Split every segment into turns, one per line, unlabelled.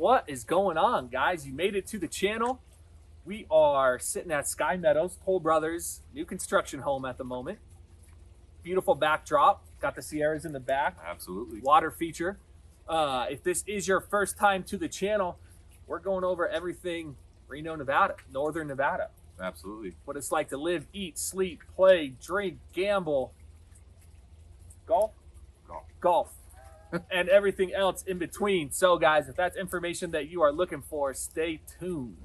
What is going on, guys? You made it to the channel. We are sitting at Sky Meadows, Toll Brothers new construction home at the moment. Beautiful backdrop. Got the Sierras in the back.
Absolutely.
Water feature. If this is your first time to the channel, we're going over everything Reno, Nevada, Northern Nevada.
Absolutely.
What it's like to live, eat, sleep, play, drink, gamble, golf, and everything else in between. So guys, if that's information that you are looking for, stay tuned.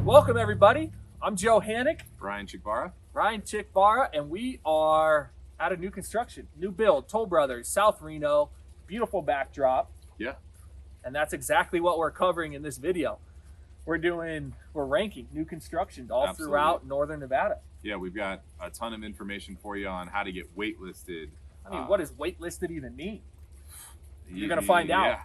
Welcome everybody. I'm Joe Hanich.
Ryan
Chickbara, and we are at a new construction, new build, Toll Brothers, South Reno, beautiful backdrop.
Yeah.
And that's exactly what we're covering in this video. We're ranking new construction all throughout Northern Nevada.
Yeah, we've got a ton of information for you on how to get waitlisted.
I mean, what does waitlisted even mean? You're going to find out.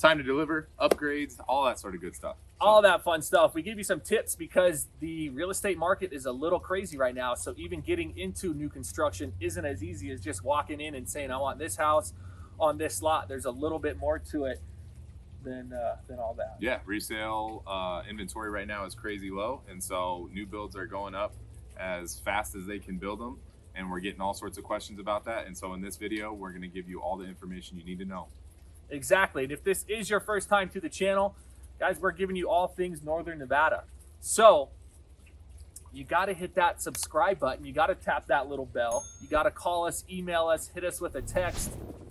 Time to deliver, upgrades, all that sort of good stuff.
All that fun stuff. We give you some tips because the real estate market is a little crazy right now. So even getting into new construction isn't as easy as just walking in and saying, I want this house on this lot. There's a little bit more to it than all that.
Yeah, resale inventory right now is crazy low. And so new builds are going up as fast as they can build them. And we're getting all sorts of questions about that. And so in this video, we're going to give you all the information you need to know.
Exactly. And if this is your first time to the channel, guys, we're giving you all things Northern Nevada. So you got to hit that subscribe button. You got to tap that little bell. You got to call us, email us, hit us with a text.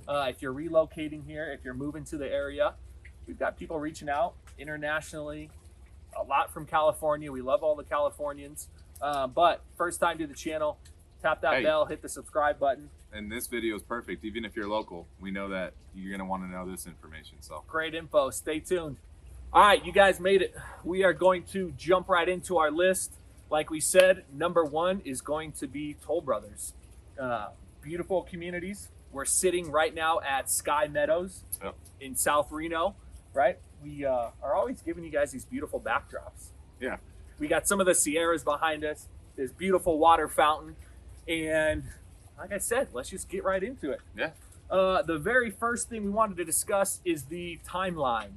If you're relocating here, if you're moving to the area, we've got people reaching out internationally, a lot from California. We love all the Californians. But first time to the channel, tap that bell, hit the subscribe button.
And this video is perfect. Even if you're local, we know that you're going to want to know this information. So
great info. Stay tuned. All right, you guys made it. We are going to jump right into our list. Like we said, number one is going to be Toll Brothers. Beautiful communities. We're sitting right now at Sky Meadows in South Reno, right? We are always giving you guys these beautiful backdrops.
Yeah.
We got some of the Sierras behind us, this beautiful water fountain. And like I said, let's just get right into it.
Yeah.
The very first thing we wanted to discuss is the timeline.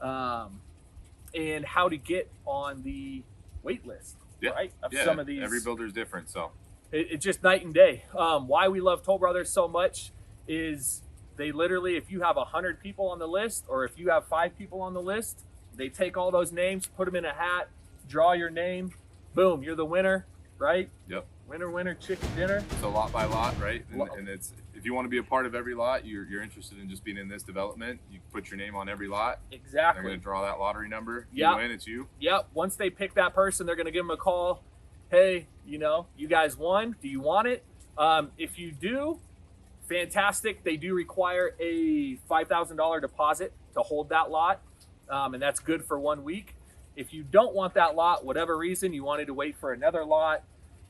And how to get on the wait list, right? Of some of these.
Every builder is different, so
it's just night and day. Why we love Toll Brothers so much is they literally, if you have 100 people on the list, or if you have 5 people on the list, they take all those names, put them in a hat, draw your name, boom, you're the winner, right?
Yep.
Winner, winner, chicken dinner.
So lot by lot, right? And it's, if you want to be a part of every lot, you're interested in just being in this development, you put your name on every lot.
Exactly.
They're going to draw that lottery number.
Yeah.
You win, it's you.
Yep. Once they pick that person, they're going to give them a call. Hey, you guys won. Do you want it? If you do, fantastic. They do require a $5,000 deposit to hold that lot. And that's good for 1 week. If you don't want that lot, whatever reason, you wanted to wait for another lot,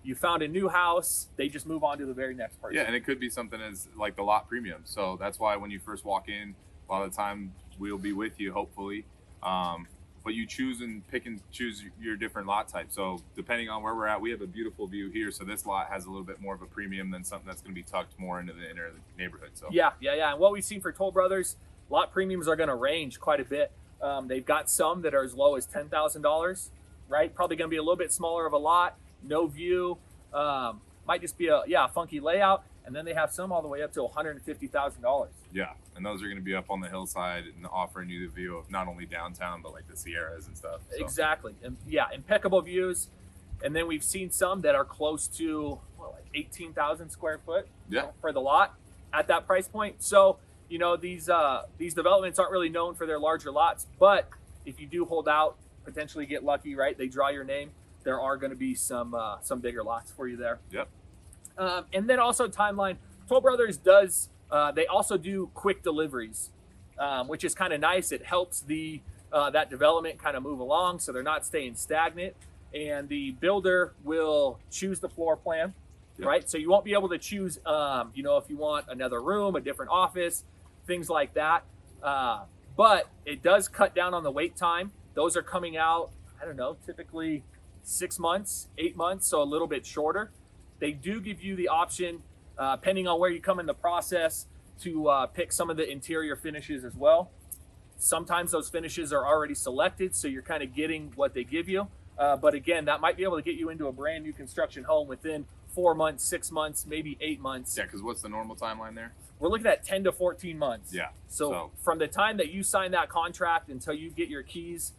you found a new house, they just move on to the very next person.
Yeah, and it could be something as like the lot premium. So that's why when you first walk in, a lot of the time we'll be with you, hopefully. But you choose and pick and choose your different lot type. So depending on where we're at, we have a beautiful view here. So this lot has a little bit more of a premium than something that's going to be tucked more into the inner neighborhood. So
yeah. And what we've seen for Toll Brothers, lot premiums are going to range quite a bit. They've got some that are as low as $10,000, right? Probably going to be a little bit smaller of a lot. No view, might just be a funky layout, and then they have some all the way up to $150,000.
Yeah, and those are going to be up on the hillside and offering you the view of not only downtown but like the Sierras and stuff. So.
Exactly, and yeah, impeccable views. And then we've seen some that are close to like 18,000 square foot for the lot at that price point. So these developments aren't really known for their larger lots, but if you do hold out, potentially get lucky, right? They draw your name. There are going to be some bigger lots for you there.
Yep.
And then also timeline. Toll Brothers does. They also do quick deliveries, which is kind of nice. It helps that development kind of move along, so they're not staying stagnant. And the builder will choose the floor plan, right? So you won't be able to choose, if you want another room, a different office, things like that. But it does cut down on the wait time. Those are coming out, I don't know, typically 6 months, 8 months, so a little bit shorter. They do give you the option, depending on where you come in the process, to pick some of the interior finishes as well. Sometimes those finishes are already selected, so you're kind of getting what they give you. But again, that might be able to get you into a brand new construction home within 4 months, 6 months, maybe 8 months.
Yeah, because what's the normal timeline there?
We're looking at 10 to 14 months.
Yeah.
So from the time that you sign that contract until you get your keys,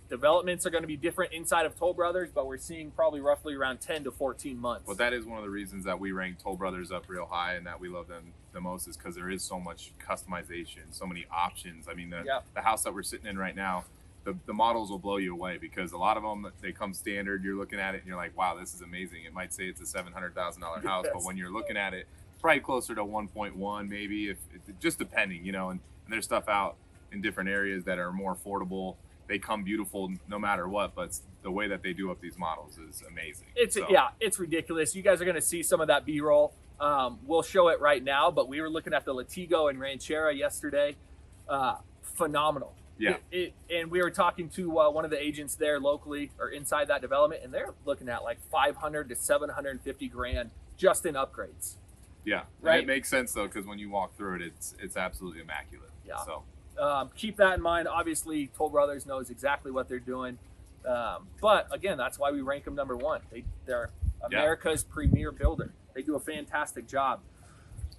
developments are going to be different inside of Toll Brothers, but we're seeing probably roughly around 10 to 14 months.
Well, that is one of the reasons that we rank Toll Brothers up real high and that we love them the most, is because there is so much customization, so many options. I mean, the house that we're sitting in right now, the models will blow you away, because a lot of them, they come standard. You're looking at it and you're like, wow, this is amazing. It might say it's a $700,000 house, but when you're looking at it, probably closer to 1.1 maybe, if just depending, and there's stuff out in different areas that are more affordable. They come beautiful no matter what, but the way that they do up these models is amazing.
It's ridiculous. You guys are going to see some of that B-roll. We'll show it right now, but we were looking at the Latigo and Ranchera yesterday. Phenomenal.
Yeah.
And we were talking to one of the agents there locally or inside that development, and they're looking at like 500 to 750 grand just in upgrades.
Yeah.
Right.
And it makes sense though, because when you walk through it, it's absolutely immaculate.
Yeah.
So.
Keep that in mind. Obviously, Toll Brothers knows exactly what they're doing. But again, that's why we rank them number one. They're America's premier builder. They do a fantastic job.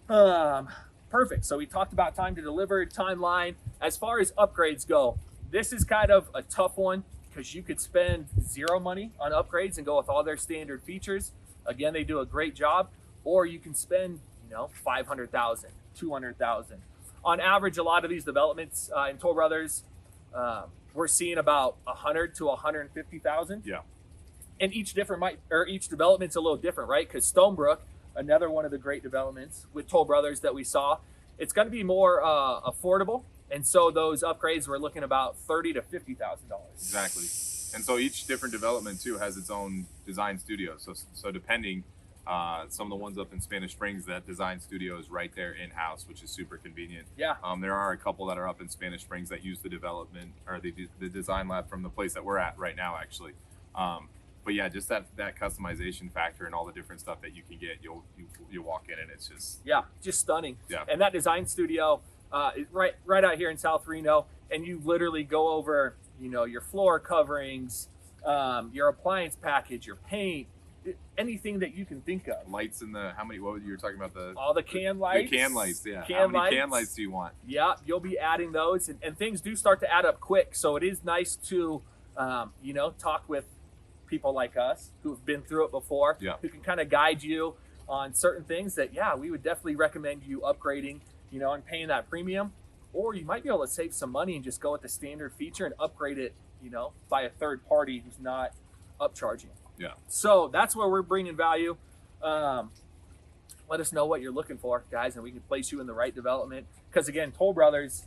Perfect. So we talked about time to deliver, timeline. As far as upgrades go, this is kind of a tough one, because you could spend zero money on upgrades and go with all their standard features. Again, they do a great job. Or you can spend, $500,000, $200,000. On average, a lot of these developments in Toll Brothers, we're seeing about 100 to 150,000.
Yeah.
And each development's a little different, right? Because Stonebrook, another one of the great developments with Toll Brothers that we saw, it's going to be more affordable, and so those upgrades we're looking about $30,000 to $50,000.
Exactly. And so each different development too has its own design studio. So depending. Some of the ones up in Spanish Springs, that design studio is right there in-house, which is super convenient.
Yeah.
There are a couple that are up in Spanish Springs that use the development or the design lab from the place that we're at right now, actually. But yeah, just that customization factor and all the different stuff that you can get, you walk in and it's just
stunning.
Yeah.
And that design studio is right out here in South Reno, and you literally go over, your floor coverings, your appliance package, your paint, anything that you can think of.
Lights in the what you were talking about,
all the can lights.
The can lights, yeah. How many can lights do you want?
Yeah, you'll be adding those, and things do start to add up quick. So it is nice to, talk with people like us who've been through it before, who can kind of guide you on certain things that, we would definitely recommend you upgrading, and paying that premium. Or you might be able to save some money and just go with the standard feature and upgrade it, by a third party who's not upcharging.
Yeah.
So that's where we're bringing value. Let us know what you're looking for, guys, and we can place you in the right development. Because again, Toll Brothers,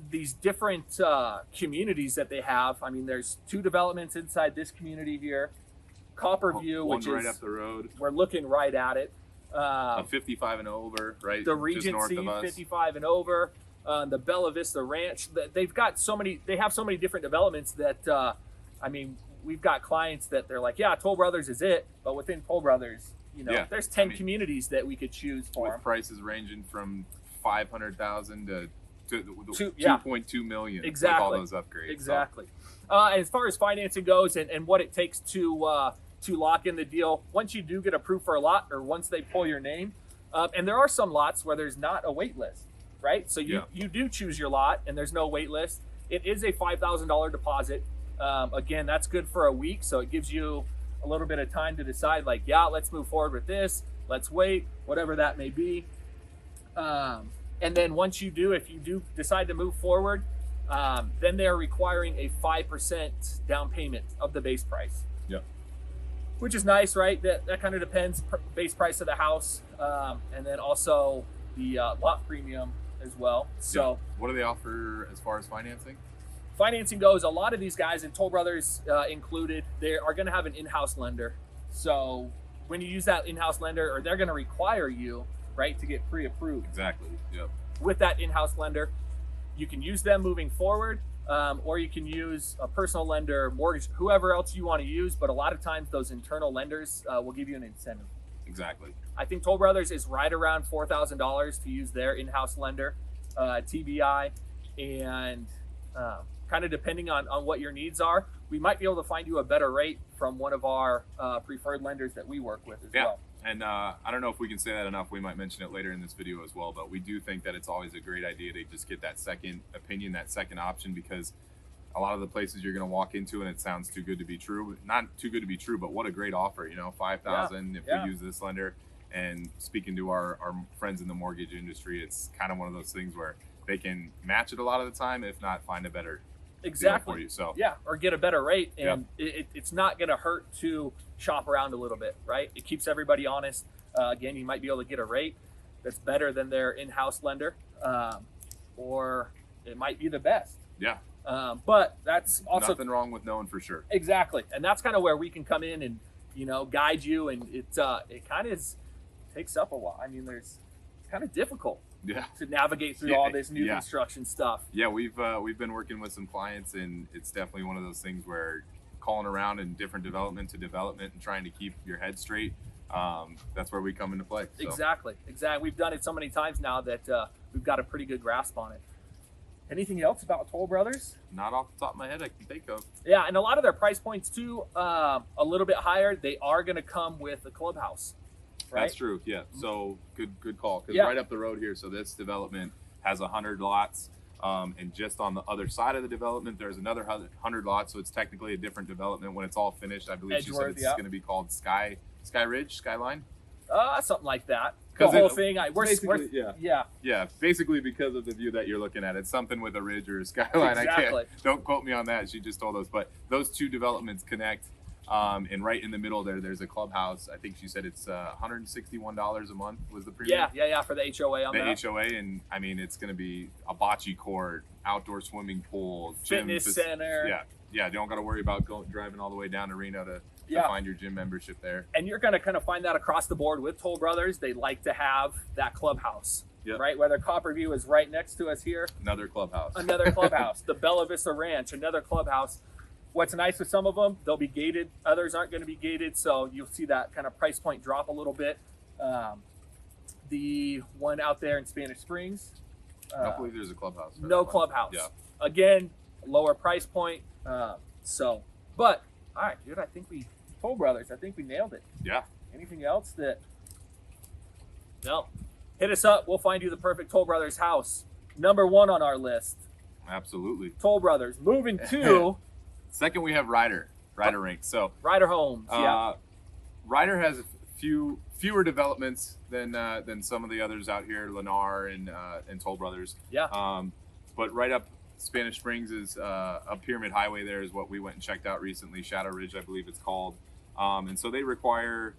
these different communities that they have. I mean, there's 2 developments inside this community here. Copperview,
one
which
right
is
up the road.
We're looking right at it.
A 55 and over, right?
The
just north
Regency,
of us.
55 and over. The Bella Vista Ranch. They've got so many. They have so many different developments that we've got clients that they're like, Toll Brothers is it, but within Toll Brothers, there's 10 communities that we could choose for.
With prices ranging from $500,000 to 2.2 million.
Exactly.
With all those upgrades.
Exactly. As far as financing goes and what it takes to lock in the deal, once you do get approved for a lot, or once they pull your name, and there are some lots where there's not a wait list, right? So you do choose your lot and there's no wait list. It is a $5,000 deposit. Again, that's good for a week, so it gives you a little bit of time to decide, like, let's move forward with this, let's wait, whatever that may be. And then once if you do decide to move forward, then they're requiring a 5% down payment of the base price.
Yeah.
Which is nice, right? That kind of depends, base price of the house, and then also the lot premium as well. So
what do they offer as far as financing?
Financing goes, a lot of these guys, and Toll Brothers included, they are going to have an in-house lender. So when you use that in-house lender, or they're going to require you, right, to get pre-approved.
Exactly. Yep.
With that in-house lender, you can use them moving forward. or you can use a personal lender, mortgage, whoever else you want to use. But a lot of times those internal lenders will give you an incentive.
Exactly.
I think Toll Brothers is right around $4,000 to use their in-house lender, TBI, and kind of depending on what your needs are, we might be able to find you a better rate from one of our preferred lenders that we work with as well.
And I don't know if we can say that enough. We might mention it later in this video as well, but we do think that it's always a great idea to just get that second opinion, that second option, because a lot of the places you're going to walk into and it sounds too good to be true, not too good to be true, but what a great offer, you know, $5,000 if we use this lender. And speaking to our friends in the mortgage industry, it's kind of one of those things where they can match it a lot of the time, if not find a better deal for you. So
yeah, or get a better rate, and it's not going to hurt to shop around a little bit, right? It keeps everybody honest. Again, you might be able to get a rate that's better than their in-house lender, or it might be the best.
Yeah.
But that's also
nothing wrong with knowing for sure.
Exactly, and that's kind of where we can come in and guide you, and it kind of takes up a while. I mean, it's kind of difficult to navigate through all this new construction stuff.
Yeah, we've been working with some clients, and it's definitely one of those things where calling around in different development to development and trying to keep your head straight. That's where we come into play. So.
Exactly. We've done it so many times now that we've got a pretty good grasp on it. Anything else about Toll Brothers?
Not off the top of my head I can think of.
Yeah, and a lot of their price points too, a little bit higher. They are going to come with a clubhouse. Right?
That's true. Yeah. So good call. Because right up the road here, so this development has 100 lots, and just on the other side of the development, there's another 100 lots. So it's technically a different development when it's all finished. I believe she said it's going to be called Skyline.
Something like that. The whole thing.
Basically because of the view that you're looking at. It's something with a ridge or a skyline.
Exactly.
Don't quote me on that. She just told us. But those two developments connect. And right in the middle there's a clubhouse. I think she said it's $161 a month was the premium.
Yeah, for the HOA on that.
HOA, and I mean it's going to be a bocce court, outdoor swimming pool,
fitness center.
Yeah. You don't got to worry about driving all the way down to Reno to find your gym membership there.
And you're going to kind of find that across the board with Toll Brothers. They like to have that clubhouse, right? Whether Copperview is right next to us here.
Another clubhouse.
The Bella Vista Ranch, another clubhouse. What's nice with some of them, they'll be gated. Others aren't going to be gated, so you'll see that kind of price point drop a little bit. The one out there in Spanish Springs.
I don't believe there's a clubhouse.
No clubhouse.
Yeah.
Again, lower price point. But all right, dude. Toll Brothers. I think we nailed it.
Yeah.
Anything else that? No. Hit us up. We'll find you the perfect Toll Brothers house. Number 1 on our list.
Absolutely.
Toll Brothers. Moving to.
Second, we have Ryder Rink. So
Ryder Homes.
Ryder has fewer developments than some of the others out here, Lennar and Toll Brothers.
Yeah.
But right up Spanish Springs is a Pyramid Highway. There is what we went and checked out recently, Shadow Ridge, I believe it's called. And so they require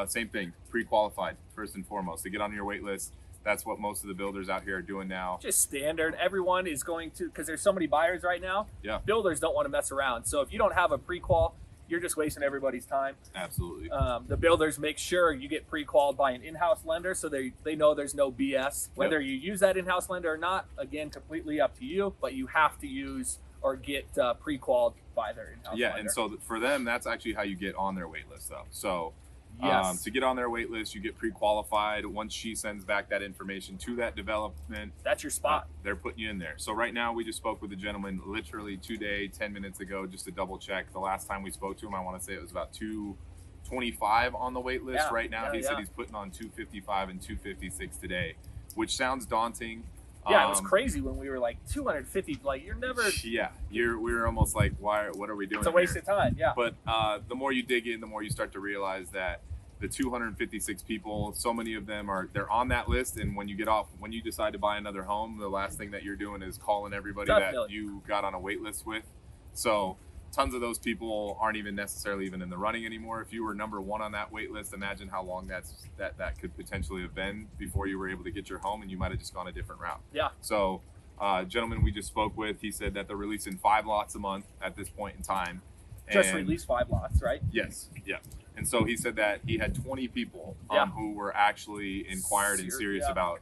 same thing, pre-qualified first and foremost to get on your wait list. That's what most of the builders out here are doing now. Just
standard. Everyone is going to, because there's so many buyers right now.
Yeah.
Builders don't want to mess around. So if you don't have a pre-qual, you're just wasting everybody's time.
Absolutely.
The builders make sure you get pre-qualified by an in-house lender, so they know there's no BS. Whether you use that in-house lender or not, again, completely up to you. But you have to use or get pre-qualified by their in-house lender.
Yeah, and so for them, that's actually how you get on their wait list, though. So. To get on their wait list, you get pre-qualified. Once she sends back that information to that development,
that's your spot.
They're putting you in there. So right now, we just spoke with a gentleman literally 10 minutes ago, just to double check. The last time we spoke to him, I want to say it was about 225 on the wait list. Right now, he said he's putting on 255 and 256 today, which sounds daunting.
Yeah, it was crazy when we were like 250. Like you're never.
Yeah, we were almost like, what are we doing?
It's a waste of time. Yeah.
But the more you dig in, the more you start to realize that the 256 people, so many of them they're on that list. And when you decide to buy another home, the last thing that you're doing is calling everybody that you got on a wait list with. So tons of those people aren't even necessarily even in the running anymore. If you were number 1 on that wait list, imagine how long that could potentially have been before you were able to get your home, and you might have just gone a different route.
Yeah.
So gentleman we just spoke with, he said that they're releasing 5 lots a month at this point in time.
Just released 5 lots, right?
Yes. Yeah. And so he said that he had 20 people who were actually inquired and serious about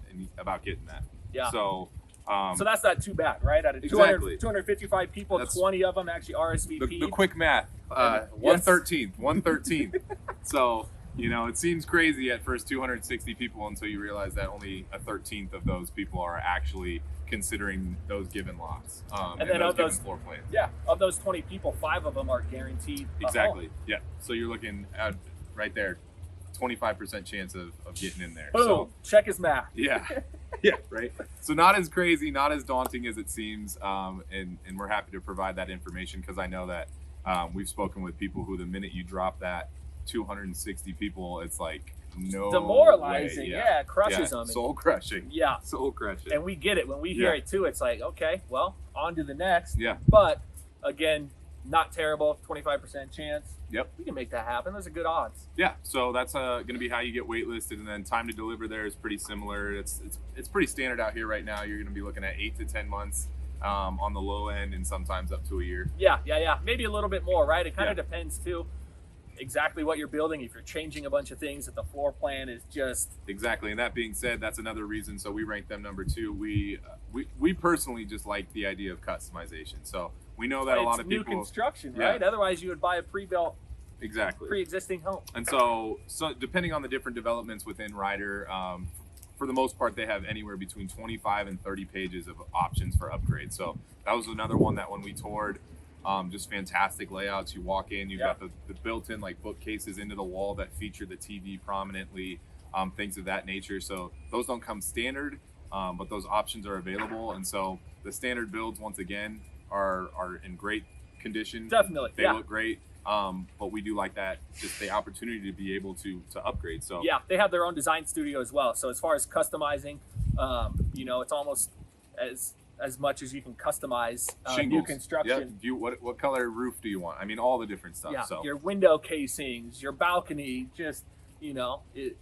getting that.
Yeah.
So
So that's not too bad, right? Out of 255 people,
That's
20 of them actually RSVP.
The quick math, 1/13th. So, you know, it seems crazy at first 260 people until you realize that only 1/13th of those people are actually considering those given lots.
And then of those
floor plans.
Yeah, of those 20 people, 5 of them are guaranteed.
Exactly. Yeah. So you're looking at right there, 25% chance of getting in there.
Boom.
So
Check his math.
yeah. Yeah, right. So not as crazy, not as daunting as it seems, and we're happy to provide that information because I know that we've spoken with people who the minute you drop that 260 people, it's like no
demoralizing.
way.
Yeah, it crushes them.
Soul crushing.
Yeah,
soul crushing.
And we get it when we hear it too. It's like, okay, well, on to the next.
Yeah.
But again, not terrible. 25% chance.
Yep.
We can make that happen. Those are good odds.
Yeah. So that's going to be how you get waitlisted, and then time to deliver there is pretty similar. It's pretty standard out here right now. You're going to be looking at 8 to 10 months on the low end, and sometimes up to a year.
Yeah. Maybe a little bit more, right? It kind of depends too. Exactly what you're building. If you're changing a bunch of things, that the floor plan is just
exactly. And that being said, that's another reason. So we rank them number 2. We personally just like the idea of customization. So we know that a lot of people
new construction, right? Otherwise, you would buy a pre-built, pre-existing home.
And so depending on the different developments within Ryder, for the most part, they have anywhere between 25 and 30 pages of options for upgrades. So that was another one that when we toured. Just fantastic layouts. You walk in, you've got the built-in like bookcases into the wall that feature the TV prominently, things of that nature. So those don't come standard, but those options are available. And so the standard builds, once again, are in great condition.
Definitely,
they look great. But we do like that, just the opportunity to be able to upgrade. So
yeah, they have their own design studio as well. So as far as customizing, you know, it's almost as much as you can customize new construction.
Yeah. What color roof do you want? I mean, all the different stuff.
Yeah.
So
Your window casings, your balcony, just, you know, it's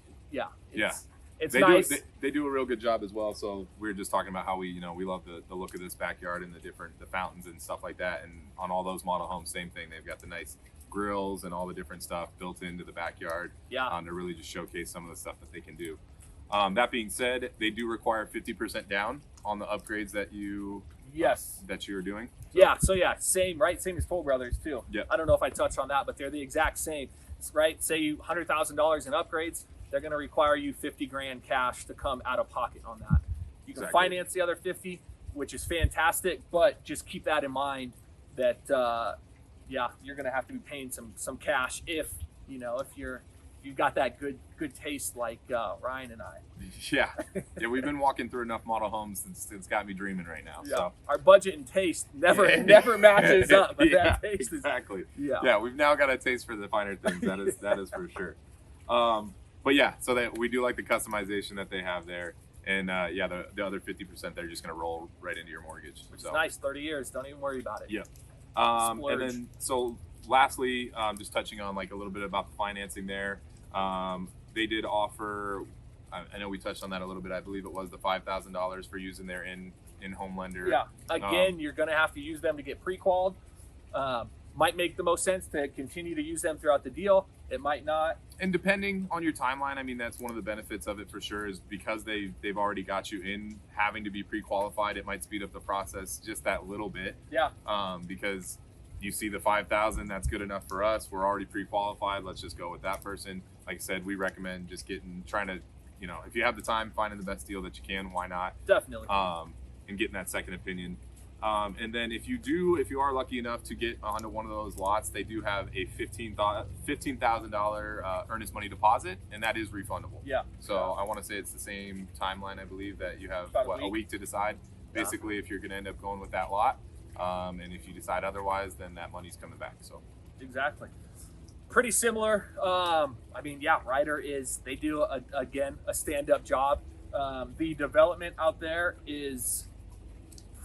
nice.
They do a real good job as well. So we were just talking about how we love the look of this backyard and the fountains and stuff like that. And on all those model homes, same thing. They've got the nice grills and all the different stuff built into the backyard.
Yeah.
To really just showcase some of the stuff that they can do. That being said, they do require 50% down on the upgrades that you are doing.
So same as Toll Brothers too.
Yeah.
I don't know if I touched on that, but they're the exact same, right? Say you $100,000 in upgrades, they're going to require you $50,000 cash to come out of pocket on that. You can finance the other 50, which is fantastic, but just keep that in mind that you're going to have to be paying some cash if you've got that good taste like Ryan and I.
Yeah, we've been walking through enough model homes. It's got me dreaming right now.
Yeah.
So
our budget and taste never matches up. But that taste
exactly.
Yeah,
we've now got a taste for the finer things. That is for sure. But yeah, so that we do like the customization that they have there, and the other 50% they're just going to roll right into your mortgage.
It's nice, 30 years. Don't even worry about it.
Yeah. And then so lastly, just touching on like a little bit about the financing there. They did offer, I know we touched on that a little bit. I believe it was the $5,000 for using their in-home lender.
Yeah. Again, you're going to have to use them to get pre-qualified. Might make the most sense to continue to use them throughout the deal. It might not.
And depending on your timeline, I mean, that's one of the benefits of it for sure, is because they've already got you in having to be pre-qualified. It might speed up the process just that little bit.
Yeah.
Because you see the 5,000, that's good enough for us. We're already pre-qualified. Let's just go with that person. Like I said, we recommend just trying to, if you have the time, finding the best deal that you can, why not?
Definitely.
And getting that second opinion. And then if you are lucky enough to get onto one of those lots, they do have a $15,000 earnest money deposit, and that is refundable.
Yeah.
So I want to say it's the same timeline. I believe that you have a week to decide, basically, if you're going to end up going with that lot. And if you decide otherwise, then that money's coming back. So
exactly. Pretty similar. Ryder they do a stand-up job. The development out there is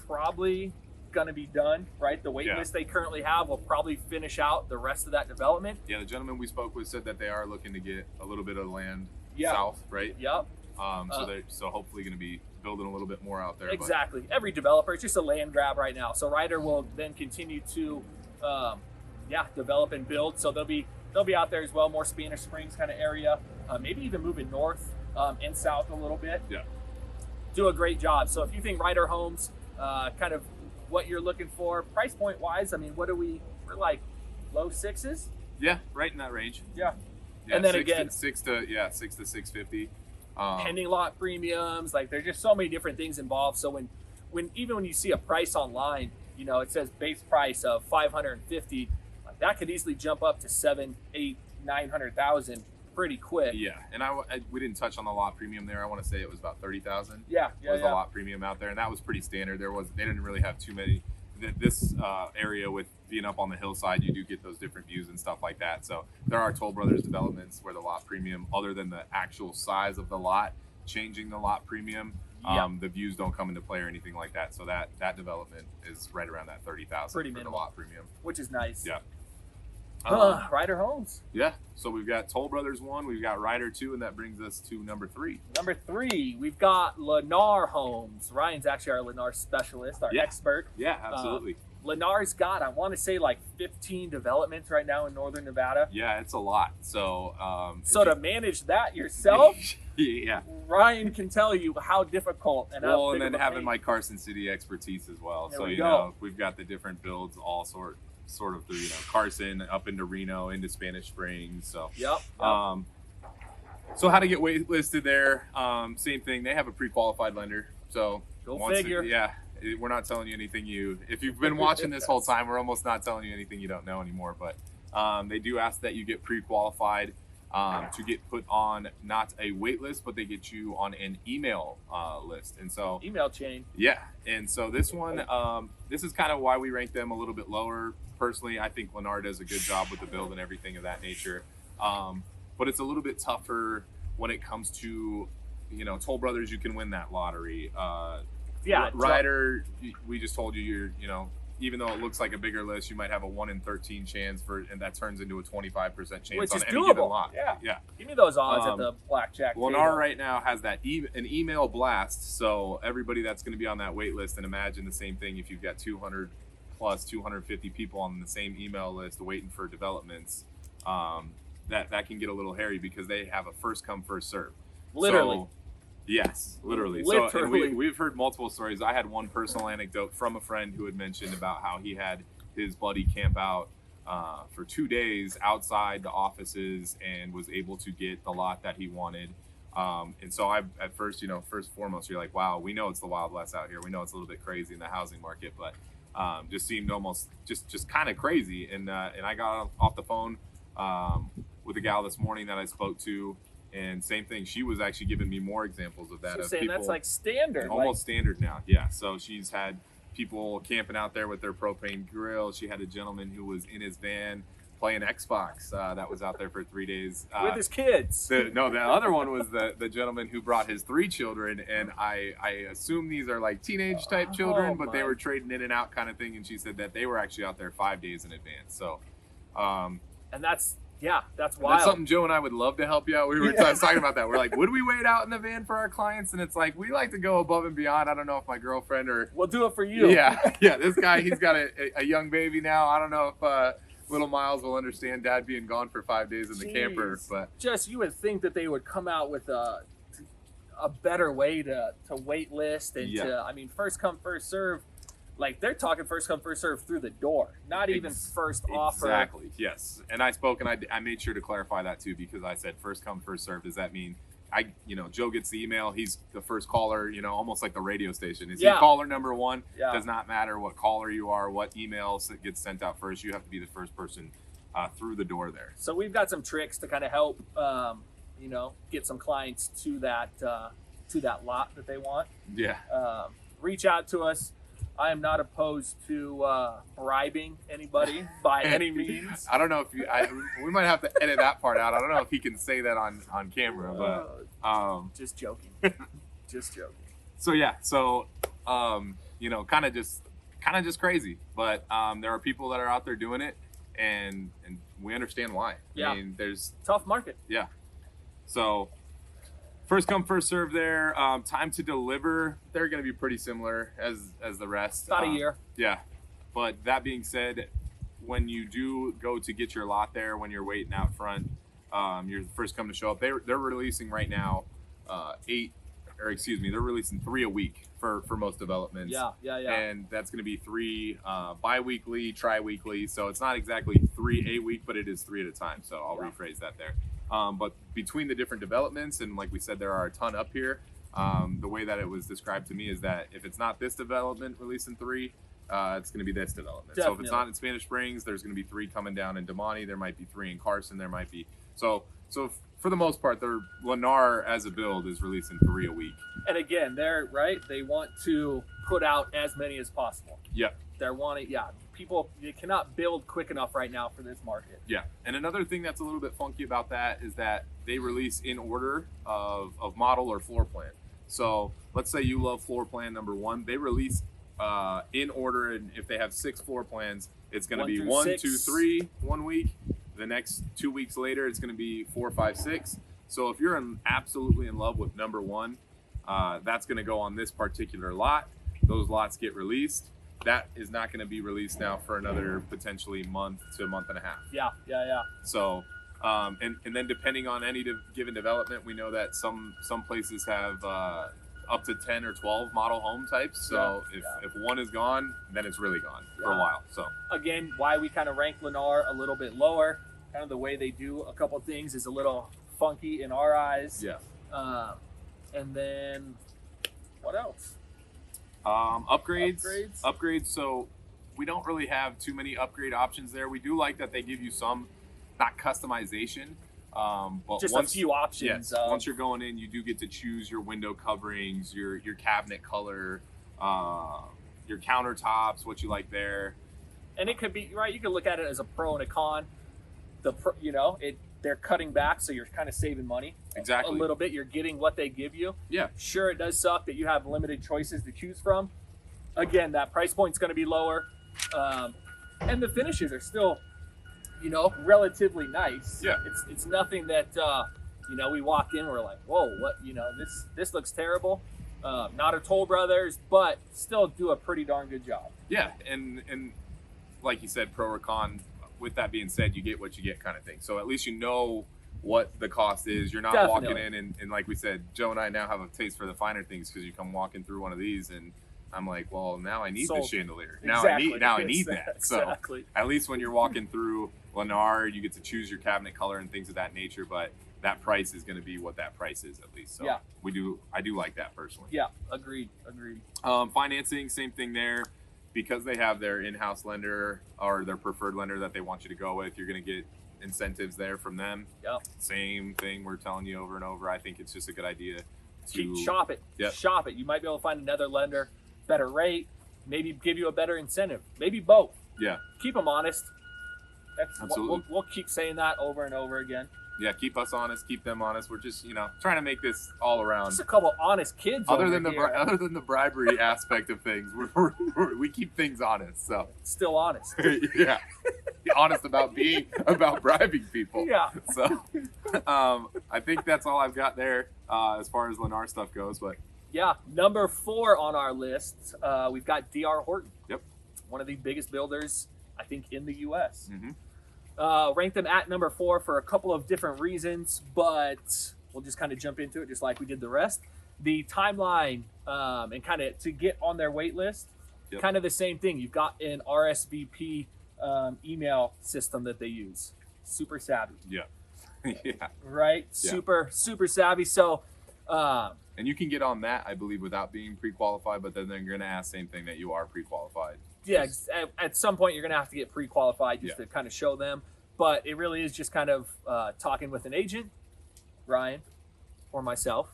probably going to be done, right? The wait list they currently have will probably finish out the rest of that development.
Yeah, the gentleman we spoke with said that they are looking to get a little bit of land south, right?
Yep.
So hopefully going to be building a little bit more out there.
Exactly. Every developer, it's just a land grab right now. So Ryder will then continue to develop and build. So they'll be out there as well, more Spanish Springs kind of area, maybe even moving north and south a little bit.
Yeah.
do a great job. So if you think Ryder Homes, kind of what you're looking for, price point wise, I mean, we're like low sixes.
Yeah, right in that range.
Yeah.
Yeah,
And then
six to 650.
Pending lot premiums, like there's just so many different things involved. So when you see a price online, you know, it says base price of 550, like that could easily jump up to 7, 8, 900,000 pretty quick.
Yeah, and we didn't touch on the lot premium there. I want to say it was about 30,000.
Yeah,
was the lot premium out there, and that was pretty standard. They didn't really have too many. This area with being up on the hillside, you do get those different views and stuff like that. So there are Toll Brothers developments where the lot premium, other than the actual size of the lot, changing the lot premium, the views don't come into play or anything like that. So that development is right around that 30,000
pretty
for the
minimal,
lot premium,
which is nice.
Yeah.
Ryder Homes.
Yeah. So we've got Toll Brothers 1, we've got Ryder 2, and that brings us to number 3.
Number 3, we've got Lennar Homes. Ryan's actually our Lennar specialist, our expert.
Yeah, absolutely.
Lennar's got, I want to say, like 15 developments right now in northern Nevada.
Yeah, it's a lot. So
to manage that yourself,
yeah,
Ryan can tell you how difficult and how
and
big
then
of a
having
pain.
my Carson City expertise as well.
There
So
we
you
go.
know, we've got the different builds all sort of through, you know, Carson up into Reno, into Spanish Springs. So
Yep.
so how to get waitlisted there? Same thing. They have a pre-qualified lender. So
Go figure.
We're not telling you anything if you've been watching this whole time, we're almost not telling you anything you don't know anymore. But they do ask that you get pre-qualified to get put on not a wait list, but they get you on an email list. And so
Email chain.
yeah, and so this one, this is kind of why we rank them a little bit lower. Personally, I think Lennar does a good job with the build and everything of that nature. But it's a little bit tougher when it comes to, you know, Toll Brothers, you can win that lottery. Ryder, we just told you, you know, even though it looks like a bigger list, you might have a 1 in 13 chance and that turns into a 25% chance
Which
on
is
any
doable.
given lot.
Yeah. Give me those odds at the blackjack
Lennar
table.
right now has that an email blast, so everybody that's going to be on that wait list, and imagine the same thing if you've got 200 plus 250 people on the same email list waiting for developments, that can get a little hairy because they have a first come first serve.
Literally.
So, yes, literally.
Literally.
So and we've heard multiple stories. I had one personal anecdote from a friend who had mentioned about how he had his buddy camp out for 2 days outside the offices and was able to get the lot that he wanted. And so at first, you know, first and foremost, you're like, wow, we know it's the Wild West out here. We know it's a little bit crazy in the housing market, but just seemed almost just kind of crazy. And I got off the phone with a gal this morning that I spoke to, and same thing. She was actually giving me more examples of that.
She's
of
saying
people,
that's like standard.
almost standard now. Yeah. So she's had people camping out there with their propane grill. She had a gentleman who was in his van playing Xbox that was out there for 3 days
with his kids.
the other one was the gentleman who brought his 3 children, and I assume these are like teenage type children, but they were trading in and out kind of thing. And she said that they were actually out there 5 days in advance. So,
and that's wild.
That's something Joe and I would love to help you out. We were talking about that. We're like, would we wait out in the van for our clients? And it's like, we like to go above and beyond. I don't know if my girlfriend or
we'll do it for you.
Yeah. This guy, he's got a young baby now. I don't know if little Miles will understand Dad being gone for 5 days in the camper, but
just you would think that they would come out with a better way to wait list and to, I mean, first come first serve. Like they're talking first come first serve through the door, not even first offer.
Exactly. Yes. And I spoke and I made sure to clarify that too, because I said first come first serve. Does that mean Joe gets the email, he's the first caller, almost like the radio station. Is he caller number 1?
Yeah.
Does not matter what caller you are, what emails that gets sent out first. You have to be the first person through the door there.
So we've got some tricks to kind of help, get some clients to that lot that they want.
Yeah.
Reach out to us. I am not opposed to bribing anybody by any means.
I don't know if we might have to edit that part out. I don't know if he can say that on camera, but
just joking. Just joking.
So yeah, kind of just crazy, but there are people that are out there doing it, and we understand why.
Yeah.
I mean, there's
tough market.
Yeah. So first come first serve there. Time to deliver, they're going to be pretty similar as the rest.
About a year.
Yeah. But that being said, when you do go to get your lot there, when you're waiting out front, you're the first come to show up. They're releasing right now 8 or excuse me, they're releasing 3 a week for most developments.
Yeah.
And that's going to be 3 bi-weekly, tri-weekly. So it's not exactly 3 a week, but it is 3 at a time. So I'll rephrase that there. But between the different developments, and like we said, there are a ton up here. The way that it was described to me is that if it's not this development releasing 3, it's going to be this development.
Definitely.
So if it's not in Spanish Springs, there's going to be 3 coming down in Damani. There might be 3 in Carson. There might be so for the most part, their Lennar as a build is releasing 3 a week.
And again, they're right. They want to put out as many as possible.
Yep.
They're wanting, people, you cannot build quick enough right now for this market.
Yeah. And another thing that's a little bit funky about that is that they release in order of model or floor plan. So let's say you love floor plan number 1. They release in order, and if they have 6 floor plans, it's going to be 1, 2, 3 1 week. The next 2 weeks later, it's going to be 4, 5, 6. So if you're absolutely in love with number 1, that's going to go on this particular lot. Those lots get released. That is not going to be released now for another potentially month to a month and a half.
Yeah.
So, and then depending on any given development, we know that some places have up to 10 or 12 model home types. So if one is gone, then it's really gone for a while. So
again, why we kind of rank Lennar a little bit lower. Kind of the way they do a couple things is a little funky in our eyes.
Yeah.
And then what else?
Upgrades. So we don't really have too many upgrade options there. We do like that they give you some, not customization, but
just a few options.
Yes, once you're going in, you do get to choose your window coverings, your cabinet color, your countertops, what you like there.
And it could be right. You can look at it as a pro and a con. They're cutting back, so you're kind of saving money.
Exactly.
A little bit. You're getting what they give you.
Yeah.
Sure, it does suck that you have limited choices to choose from. Again, that price point's going to be lower, and the finishes are still, relatively nice.
Yeah.
It's nothing that we walked in, we're like, whoa, what? This looks terrible. Not a Toll Brothers, but still do a pretty darn good job.
Yeah, and like you said, pro or con. With that being said, you get what you get kind of thing. So at least you know what the cost is. You're not walking in and like we said, Joe and I now have a taste for the finer things because you come walking through one of these and I'm like, well, now I need this chandelier.
Exactly.
Now I need that.
Exactly.
So at least when you're walking through Lennar, you get to choose your cabinet color and things of that nature, but that price is going to be what that price is at least. So I do like that personally.
Yeah, agreed.
Financing, same thing there. Because they have their in-house lender or their preferred lender that they want you to go with, you're going to get incentives there from them.
Yep.
Same thing we're telling you over and over. I think it's just a good idea to
shop it.
Yep.
Shop it. You might be able to find another lender, better rate, maybe give you a better incentive, maybe both.
Yeah.
Keep them honest.
Absolutely.
We'll keep saying that over and over again.
Yeah, keep us honest, keep them honest. We're just, trying to make this all around.
Just a couple honest kids.
Other than the bribery aspect of things, we keep things honest. So
still honest.
Yeah, honest about bribing people.
Yeah.
So, I think that's all I've got there as far as Lennar stuff goes. But
yeah, number 4 on our list, we've got DR Horton.
Yep.
One of the biggest builders, I think, in the U.S.
Mm-hmm.
Ranked them at number 4 for a couple of different reasons, but we'll just kind of jump into it just like we did the rest. The timeline and kind of to get on their wait list, kind of the same thing. You've got an RSVP email system that they use. Super savvy.
Yeah. Yeah.
Right?
Yeah.
Super savvy. So,
and you can get on that, I believe, without being pre-qualified, but then they're going to ask same thing that you are pre-qualified.
Yeah, at some point you're going to have to get pre-qualified just to kind of show them. But it really is just kind of talking with an agent, Ryan, or myself.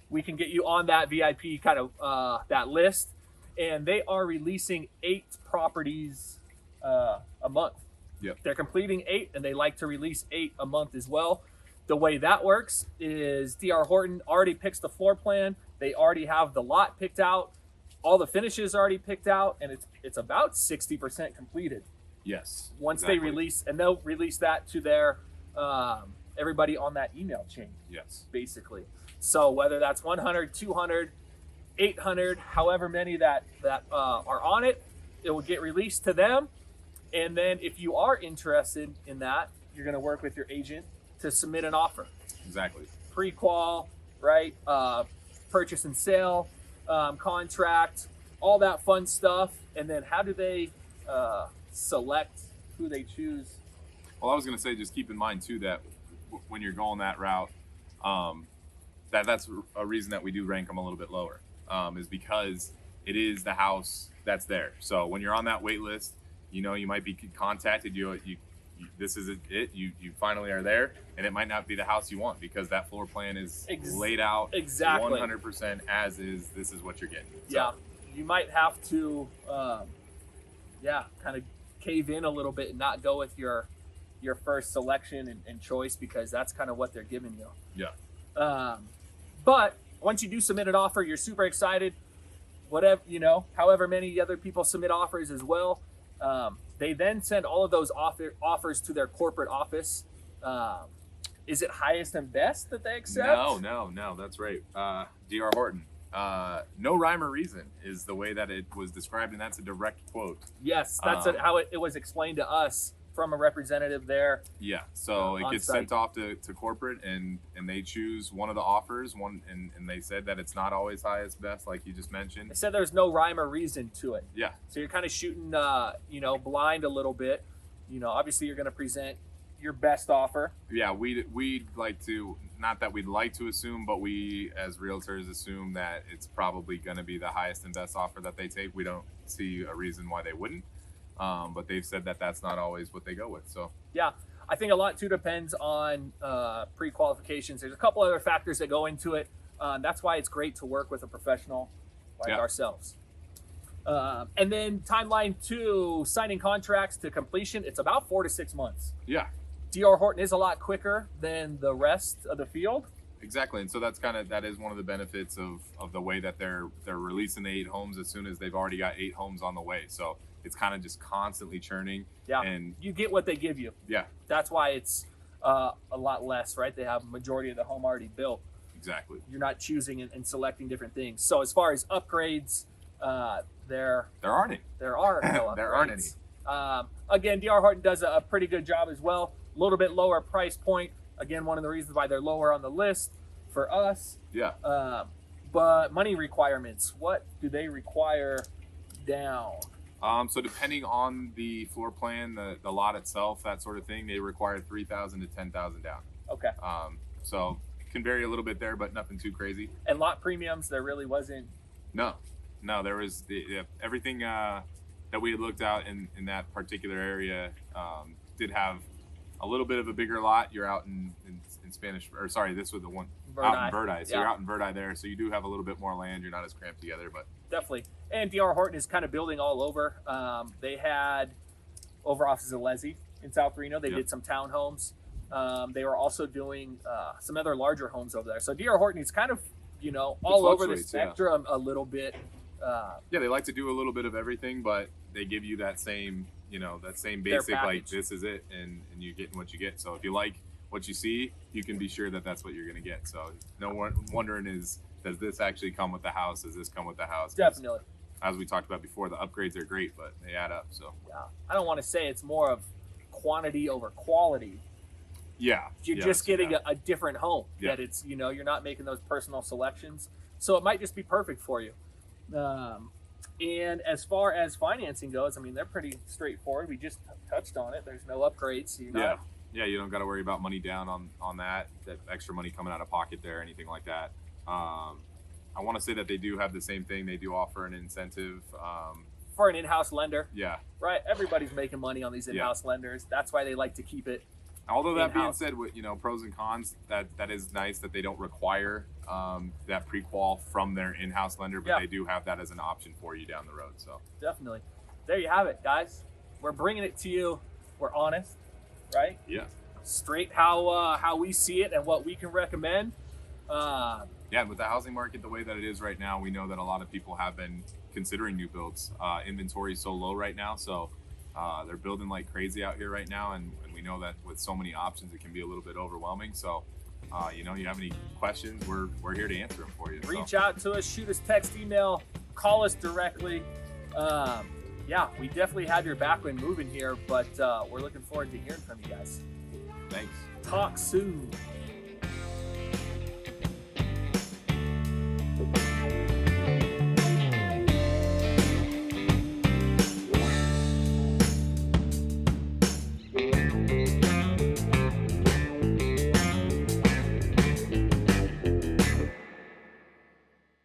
We can get you on that VIP kind of that list. And they are releasing 8 properties a month.
Yep.
They're completing 8, and they like to release 8 a month as well. The way that works is DR Horton already picks the floor plan. They already have the lot picked out. All the finishes already picked out, and it's about 60% completed.
Yes.
Once they release, and they'll release that to their everybody on that email chain.
Yes.
Basically. So whether that's 100, 200, 800, however many that are on it, it will get released to them. And then if you are interested in that, you're going to work with your agent to submit an offer.
Exactly.
Pre-qual, right? purchase and sale, contract, all that fun stuff. And then how do they select who they choose?
Well, I was going to say, just keep in mind too that when you're going that route, that's a reason that we do rank them a little bit lower, is because it is the house that's there. So when you're on that wait list, you know, you might be contacted. This is it. You finally are there, and it might not be the house you want because that floor plan is laid out
exactly
100% as is. This is what you're getting. So,
yeah, you might have to, kind of cave in a little bit and not go with your first selection and choice because that's kind of what they're giving you.
Yeah.
But once you do submit an offer, you're super excited. Whatever, you know, however many other people submit offers as well. They then send all of those offers to their corporate office. Is it highest and best that they accept?
No, that's right. DR Horton. No rhyme or reason is the way that it was described, and that's a direct quote.
Yes, that's how it was explained to us from a representative there.
Yeah, so it gets sent off to corporate, and they choose one of the offers. And they said that it's not always highest best, like you just mentioned.
They said there's no rhyme or reason to it.
Yeah.
So you're kind of shooting, blind a little bit. You know, obviously you're going to present your best offer.
Yeah, we'd like to, not that we'd like to assume, but we as realtors assume that it's probably going to be the highest and best offer that they take. We don't see a reason why they wouldn't. But they've said that that's not always what they go with. So
yeah, I think a lot too depends on pre-qualifications. There's a couple other factors that go into it. That's why it's great to work with a professional like ourselves. And then timeline to signing contracts to completion, it's about 4 to 6 months.
Yeah.
DR Horton is a lot quicker than the rest of the field.
Exactly, and so that is one of the benefits of the way that they're releasing the 8 homes as soon as they've already got 8 homes on the way. So it's kind of just constantly churning.
Yeah,
and
you get what they give you.
Yeah,
that's why it's a lot less, right? They have a majority of the home already built.
Exactly.
You're not choosing and selecting different things. So as far as upgrades, there
aren't any.
There are no upgrades.
There aren't any.
Again, DR Horton does a pretty good job as well. A little bit lower price point. Again, one of the reasons why they're lower on the list for us.
Yeah.
But money requirements, what do they require down?
So depending on the floor plan, the lot itself, that sort of thing, they require $3,000 to $10,000 down.
Okay.
So it can vary a little bit there, but nothing too crazy.
And lot premiums, there really wasn't.
No, there was everything that we had looked out in that particular area did have a little bit of a bigger lot. You're out in Spanish, or sorry, this was the one out in Verdi. So you're out in Verdi there, so you do have a little bit more land. You're not as cramped together, but
definitely. And DR Horton is kind of building all over. They had over offices of Leslie in South Reno. They did some townhomes. They were also doing some other larger homes over there. So DR Horton is kind of all over the spectrum a little bit.
They like to do a little bit of everything, but they give you that same basic, like this is it, and you're getting what you get. So if you like what you see, you can be sure that that's what you're going to get. So no one wondering does this actually come with the house? Does this come with the house?
Definitely.
As we talked about before, the upgrades are great, but they add up. So
yeah, I don't want to say it's more of quantity over quality.
Yeah,
you're just getting a different home. That it's you're not making those personal selections, so it might just be perfect for you. And as far as financing goes, I mean, they're pretty straightforward. We just touched on it. There's no upgrades. So
you don't got to worry about money down on that extra money coming out of pocket there, anything like that. I want to say that they do have the same thing. They do offer an incentive
for an in-house lender.
Yeah,
right. Everybody's making money on these in-house lenders. That's why they like to keep it.
Although that being said, with pros and cons, that is nice that they don't require that pre-qual from their in-house lender, but they do have that as an option for you down the road. So
definitely, there you have it, guys. We're bringing it to you. We're honest, right?
Yeah.
Straight how we see it and what we can recommend.
With the housing market the way that it is right now, we know that a lot of people have been considering new builds. Inventory is so low right now, so they're building like crazy out here right now, and we know that with so many options, it can be a little bit overwhelming. So, you have any questions, we're here to answer them for you.
Reach out to us, shoot us text, email, call us directly. We definitely have your back when moving here, but we're looking forward to hearing from you guys.
Thanks.
Talk soon.